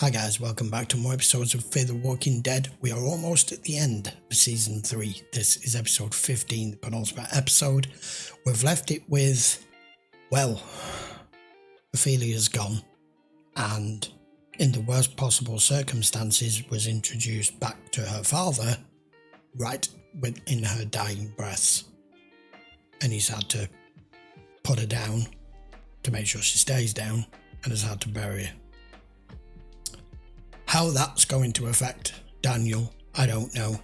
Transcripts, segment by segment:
Hi guys, welcome back to more episodes of Fear the Walking Dead. We are almost at the end of Season 3. This is episode 15, the penultimate episode. We've left it with, well, Ophelia's gone, and in the worst possible circumstances was introduced back to her father right within her dying breaths. And he's had to put her down to make sure she stays down and has had to bury her. How that's going to affect Daniel, I don't know.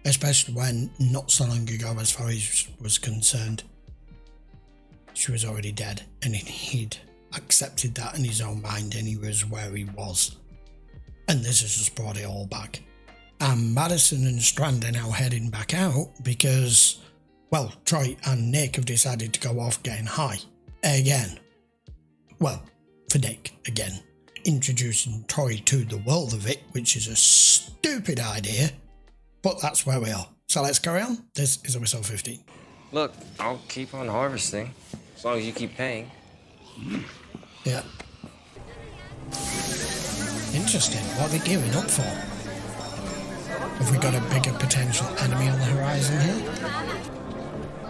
Especially when not so long ago, as far as he was concerned, she was already dead and he'd accepted that in his own mind and he was where he was. And this has just brought it all back. And Madison and Strand are now heading back out because, well, Troy and Nick have decided to go off getting high. Again. Well, for Nick, again. Introducing Troy to the world of it, which is a stupid idea, but that's where we are. So let's carry on. This is episode 15. Look, I'll keep on harvesting, as long as you keep paying. Yeah. Interesting. What are they gearing up for? Have we got a bigger potential enemy on the horizon here?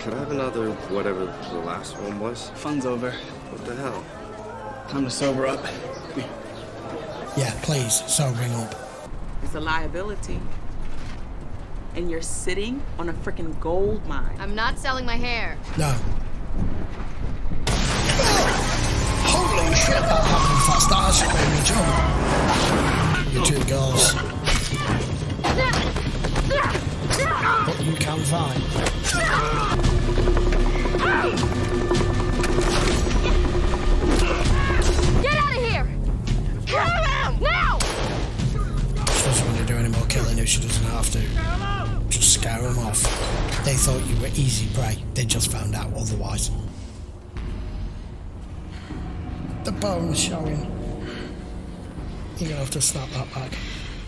Can I have another whatever the last one was? Fun's over. What the hell? Time to sober up. Yeah, please, sobering up. It's a liability. And you're sitting on a freaking gold mine. I'm not selling my hair. No. Holy shit, that happened fast. That made me jump. You two girls. But you can fight. Get out of here! Kill him! Now! She doesn't want to do any more killing if she doesn't have to. Just scare them off. They thought you were easy prey. They just found out otherwise. The bone's showing. You're gonna have to snap that back.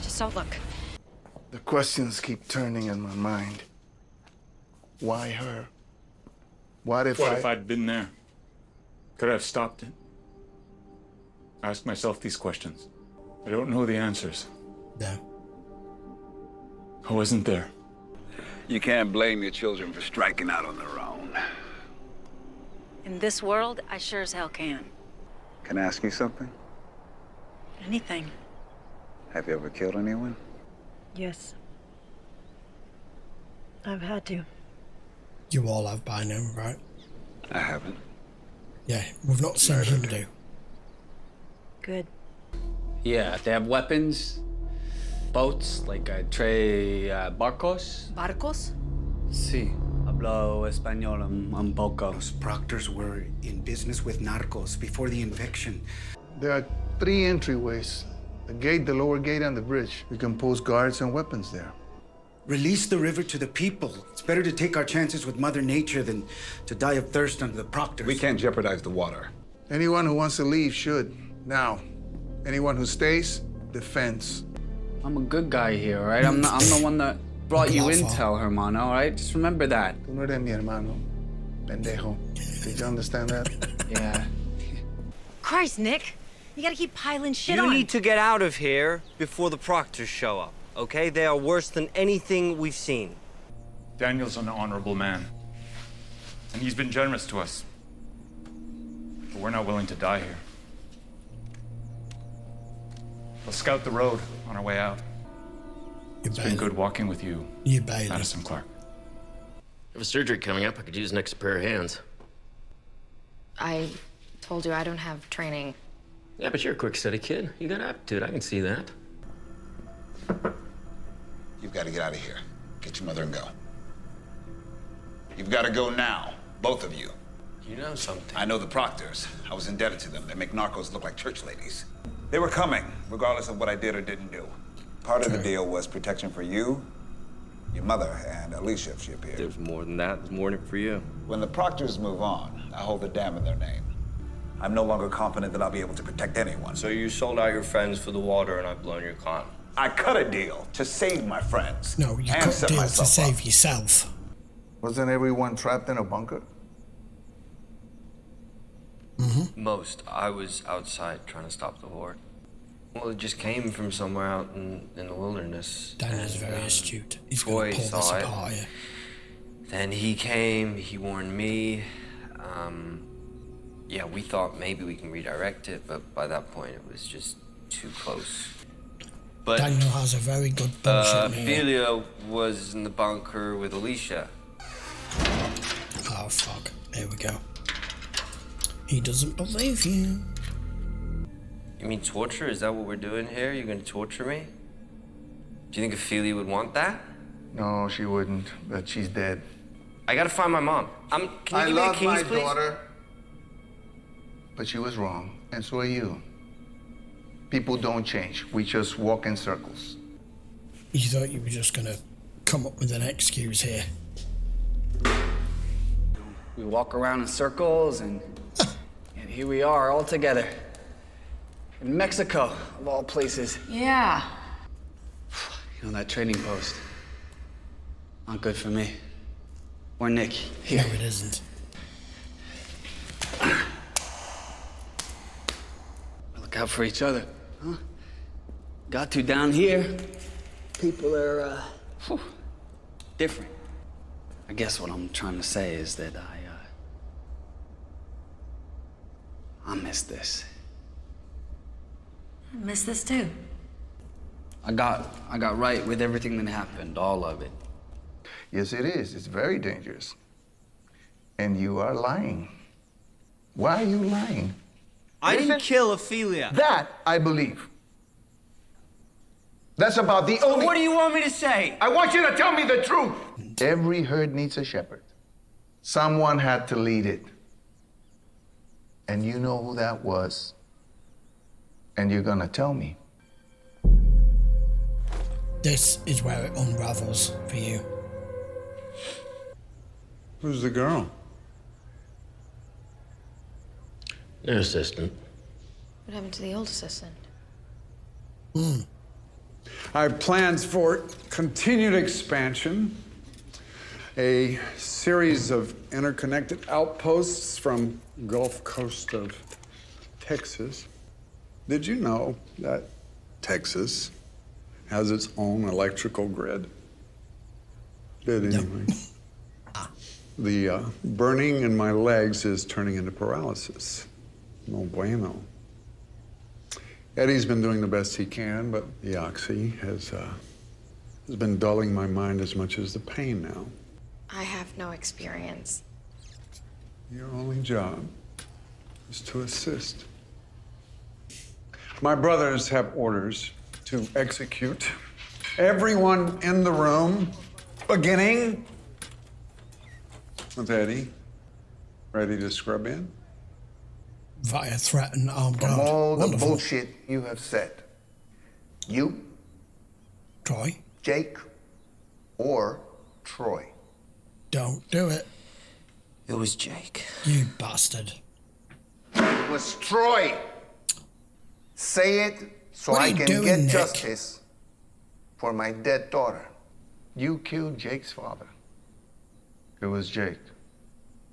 Just don't look. The questions keep turning in my mind. Why her? What if I'd been there? Could I have stopped it? I ask myself these questions. I don't know the answers. No. I wasn't there. You can't blame your children for striking out on their own. In this world, I sure as hell can. Can I ask you something? Anything. Have you ever killed anyone? Yes. I've had to. You all have by now, right? I haven't. Yeah, we've not seen him do. Good. Yeah, they have weapons, boats, like barcos. Barcos? Sí. Hablo español un poco. Los proctors were in business with narcos before the infection. There are 3 entryways. The gate, the lower gate, and the bridge. We can post guards and weapons there. Release the river to the people. It's better to take our chances with Mother Nature than to die of thirst under the proctors. We can't jeopardize the water. Anyone who wants to leave should. Now. Anyone who stays, defense. I'm a good guy here, right? I'm the one that brought you intel, Hermano, right? Just remember that. Tú no eres mi hermano, pendejo. Did you understand that? Yeah. Christ, Nick. You gotta keep piling shit on. You need to get out of here before the proctors show up, okay? They are worse than anything we've seen. Daniel's an honorable man. And he's been generous to us. But we're not willing to die here. We'll scout the road on our way out. It's been good walking with you, Madison Clark. I have a surgery coming up. I could use an extra pair of hands. I told you I don't have training. Yeah, but you're a quick steady kid. You got aptitude. I can see that. You've got to get out of here. Get your mother and go. You've got to go now. Both of you. You know something. I know the proctors. I was indebted to them. They make narcos look like church ladies. They were coming, regardless of what I did or didn't do. Part of the deal was protection for you, your mother, and Alicia if she appeared. There's more than that. There's more in it for you. When the proctors move on, I hold the dam in their name. I'm no longer confident that I'll be able to protect anyone. So you sold out your friends for the water and I've blown your con. I cut a deal to save my friends. No, you and cut set deals to myself save up. yourself. Wasn't everyone trapped in a bunker? Most. I was outside trying to stop the horde. Well, it just came from somewhere out in the wilderness. Daniel's very astute. He's Troy going to pull this saw it. apart here. Then he came, he warned me. Yeah, we thought maybe we can redirect it, but by that point it was just too close. But Daniel has a very good bullshit meter. Ophelia was in the bunker with Alicia. Oh, fuck. Here we go. He doesn't believe you. You mean torture? Is that what we're doing here? You're gonna torture me? Do you think Ophelia would want that? No, she wouldn't, but she's dead. I gotta find my mom. Can you give me the keys, please? Daughter, but she was wrong, and so are you. People don't change. We just walk in circles. You thought you were just gonna come up with an excuse here. We walk around in circles, and here we are all together. In Mexico, of all places. Yeah. You know, that trading post. Not good for me. Or Nick. Here. No, it isn't. Look out for each other, huh? Got to down here. People are, different. I guess what I'm trying to say is that I miss this. I miss this too. I got right with everything that happened, all of it. Yes, it is. It's very dangerous. And you are lying. Why are you lying? I didn't kill Ophelia. That I believe. That's about the only... What do you want me to say? I want you to tell me the truth. Every herd needs a shepherd. Someone had to lead it. And you know who that was. And you're gonna tell me. This is where it unravels for you. Who's the girl? New assistant. What happened to the old assistant? I have plans for continued expansion, a series of interconnected outposts from Gulf Coast of Texas. Did you know that Texas has its own electrical grid? Did anyway. The burning in my legs is turning into paralysis. No bueno. Eddie's been doing the best he can, but the oxy has been dulling my mind as much as the pain now. I have no experience. Your only job is to assist. My brothers have orders to execute everyone in the room, beginning with Eddie. Ready to scrub in? Via threat and armed From guard. all the Wonderful. bullshit you have said, you, Troy, Jake, or Troy. don't do it. It was Jake. You bastard. It was Troy. Say it so What are I you can doing, get Nick? justice for my dead daughter. You killed Jake's father. It was Jake,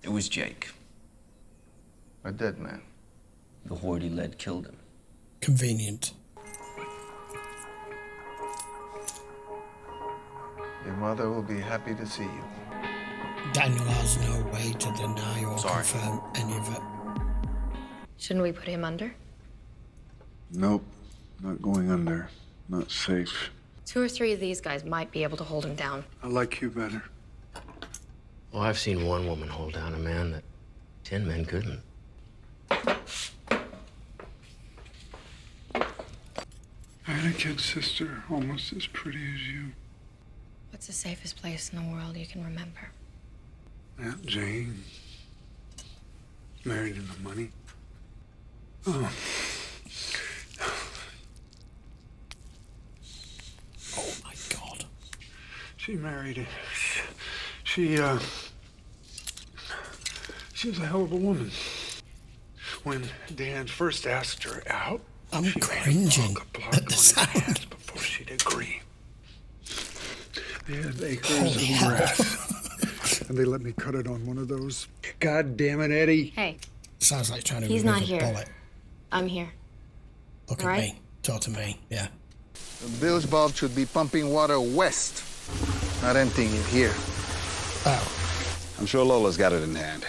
It was Jake. a dead man. The horde he led killed him. Convenient. Your mother will be happy to see you. Daniel has no way to deny or Sorry. confirm any of it. Shouldn't we put him under? Nope, not going under. Not safe. 2 or 3 of these guys might be able to hold him down. I like you better. Well, I've seen one woman hold down a man that 10 men couldn't. I had a kid sister almost as pretty as you. What's the safest place in the world you can remember? Aunt Jane. Married into money. Oh. Oh my God. She married it. She was a hell of a woman. When Dan first asked her out, I'm she cringing made a block at on the his sound. hands before she'd agree. They had acres Holy of hell. grass, and they let me cut it on one of those. God damn it, Eddie! Hey, Sounds like trying to he's remove not a here. bullet. I'm here. Look Right? at me. Talk to me, yeah. The bilge bulb should be pumping water west, not emptying it here. Oh. I'm sure Lola's got it in hand.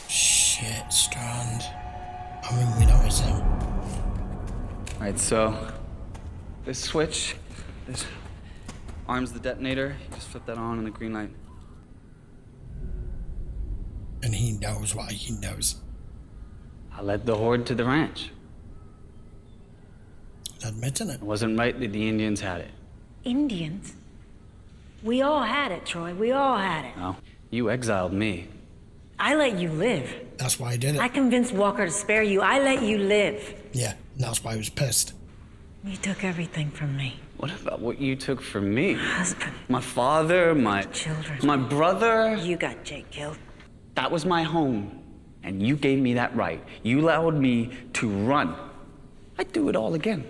Shit, Strand. I mean, we know it's him. All right, so this switch, this arms the detonator. You just flip that on and the green light. And he knows what he knows. I led the horde to the ranch. Admitting it. It wasn't right that the Indians had it. Indians? We all had it, Troy. We all had it. No, you exiled me. I let you live. That's why he did it. I convinced Walker to spare you. I let you live. Yeah, and that's why he was pissed. You took everything from me. What about what you took from me? Husband. My father, my children. My brother. You got Jake killed. That was my home, and you gave me that right. You allowed me to run. I'd do it all again.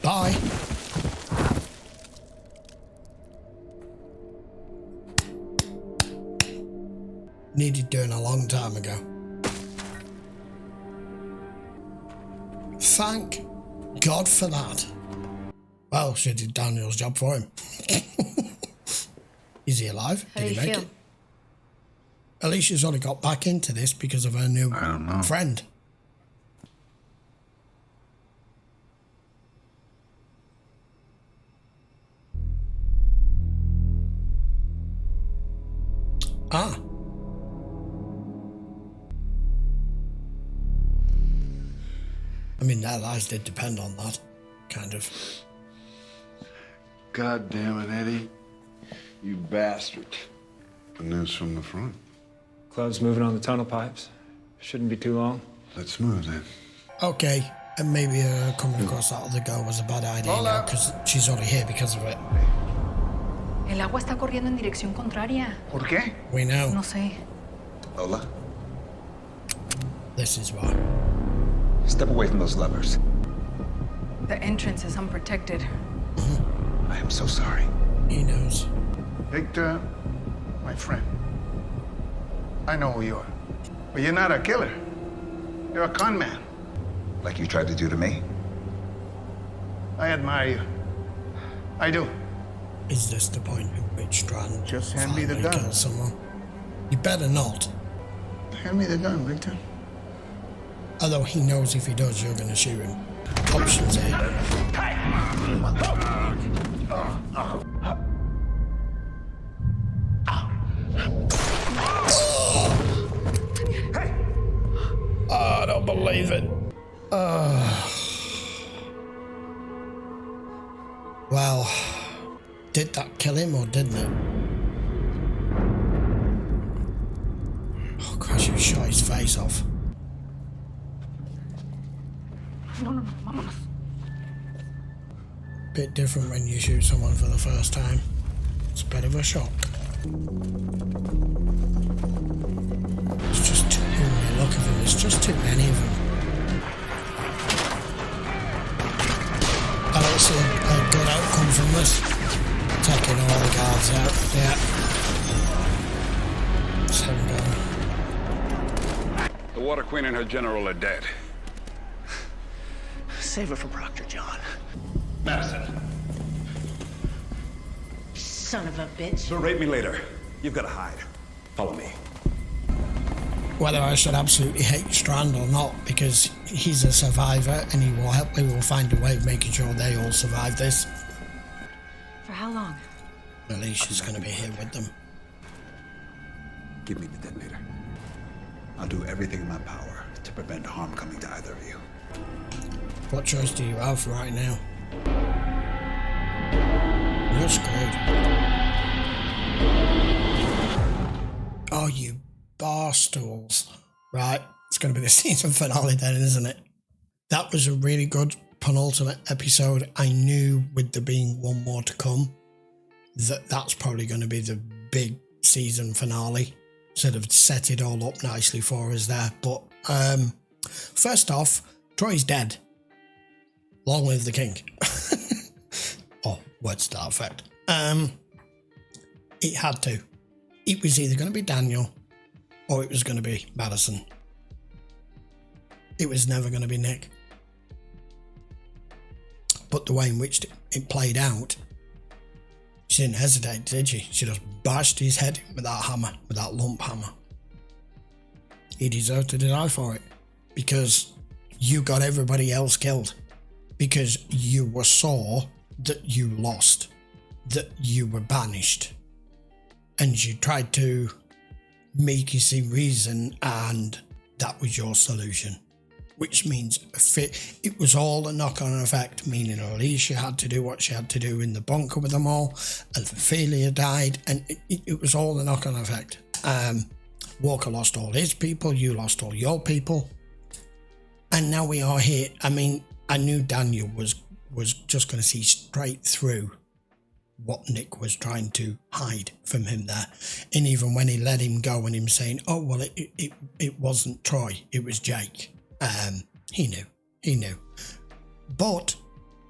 Bye. Needed doing a long time ago. Thank God for that. Well, she did Daniel's job for him. Is he alive? How Did do he you make feel? it? Alicia's only got back into this because of her new friend. Ah. I mean, their lives did depend on that, kind of. God damn it, Eddie. You bastard. The news from the front. Cloud's moving on the tunnel pipes. Shouldn't be too long. Let's move then. Okay, and maybe coming across that other girl was a bad idea now, because she's only here because of it. El agua está corriendo en dirección contraria. ¿Por qué? We know. No sé. Lola, This is why. step away from those levers. The entrance is unprotected. I am so sorry. He knows. Victor, my friend, I know who you are. But you're not a killer. You're a con man. Like you tried to do to me? I admire you. I do. Is this the point at which Strand Just hand me the finally gun. kills someone? You better not. Hand me the gun, Victor. Although he knows if he does, you're going to shoot him. Options here. Oh, I don't believe it. Well, did that kill him or didn't it? Oh, Christ, you shot his face off. Bit different when you shoot someone for the first time. It's a bit of a shock. It's just too many. Look at them. There's just too many of them. I don't see a good outcome from this. Taking all the guards out. Yeah. It's him gone. The Water Queen and her general are dead. Save it for Proctor John. Madison. Son of a bitch. Berate me later. You've got to hide. Follow me. Whether I should absolutely hate Strand or not, because he's a survivor and he will find a way of making sure they all survive this. For how long? Alicia's going to be here with them. Give me the detonator. I'll do everything in my power to prevent harm coming to either of you. What choice do you have right now? You're screwed. Oh, you barstools. Right, it's going to be the season finale then, isn't it? That was a really good penultimate episode. I knew with there being one more to come, that's probably going to be the big season finale. Sort of set it all up nicely for us there. But first off, Troy's dead. Long live the king. Oh, words to that effect. It had to. It was either going to be Daniel or it was going to be Madison. It was never going to be Nick. But the way in which it played out, she didn't hesitate, did she? She just bashed his head in with that hammer, with that lump hammer. He deserved to die for it, because you got everybody else killed, because you were sore that you lost, that you were banished, and you tried to make you see reason, and that was your solution. Which means it was all a knock-on effect, meaning Alicia had to do what she had to do in the bunker with them all, and Ophelia died, and it was all a knock-on effect. Walker lost all his people, you lost all your people, and now we are here. I mean, I knew Daniel was just going to see straight through what Nick was trying to hide from him there. And even when he let him go and him saying, oh, well, it wasn't Troy, it was Jake. He knew. But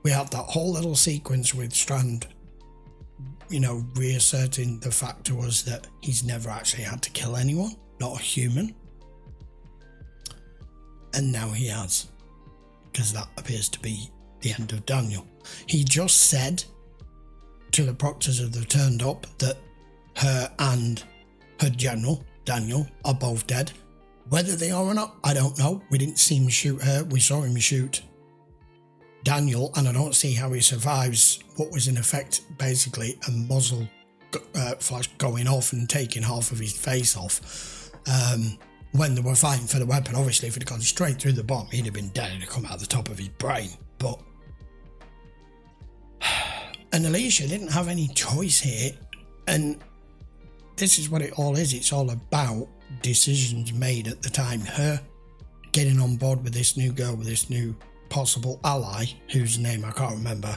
we had that whole little sequence with Strand, reasserting the fact to us that he's never actually had to kill anyone, not a human. And now he has, because that appears to be the end of Daniel. He just said to the proctors that have turned up that her and her general, Daniel, are both dead. Whether they are or not, I don't know. We didn't see him shoot her. We saw him shoot Daniel, and I don't see how he survives what was in effect basically a muzzle flash going off and taking half of his face off. When they were fighting for the weapon, obviously if it had gone straight through the bomb, he'd have been dead. It'd have come out the top of his brain. But and Alicia didn't have any choice here, and this is what it all is. It's all about decisions made at the time. Her getting on board with this new girl, with this new possible ally, whose name I can't remember,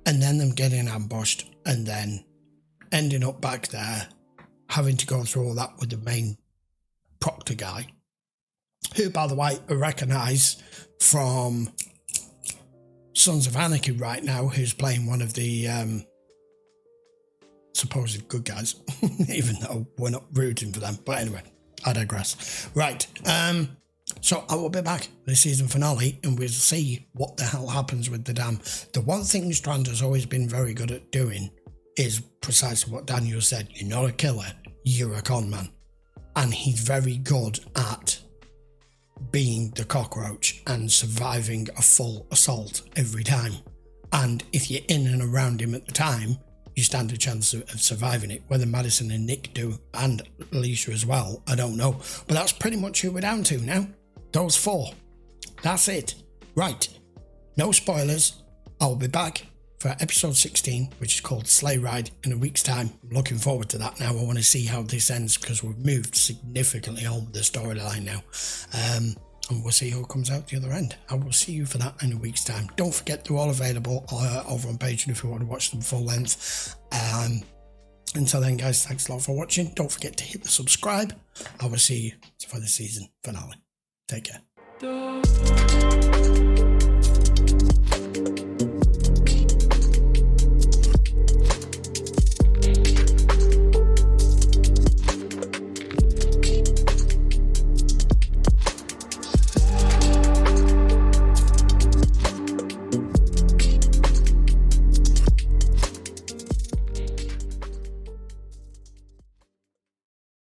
and then them getting ambushed, and then ending up back there, having to go through all that with the main proctor guy, who, by the way, I recognise from Sons of Anarchy right now, who's playing one of the supposed good guys, even though we're not rooting for them. But anyway, I digress. Right, so I will be back for the season finale, and we'll see what the hell happens with the dam. The one thing Strand has always been very good at doing is precisely what Daniel said. You're not a killer, you're a con man. And he's very good at being the cockroach and surviving a full assault every time. And if you're in and around him at the time, you stand a chance of surviving it. Whether Madison and Nick do, and Alicia as well, I don't know. But that's pretty much who we're down to now. Those four. That's it. Right. No spoilers. I'll be back for episode 16, which is called Sleigh Ride, in a week's time. I'm looking forward to that now. I want to see how this ends, because we've moved significantly on the storyline now. And we'll see who comes out the other end. I will see you for that in a week's time. Don't forget, they're all available over on Patreon if you want to watch them full length. Until then, guys, thanks a lot for watching. Don't forget to hit the subscribe. I will see you for the season finale. Take care.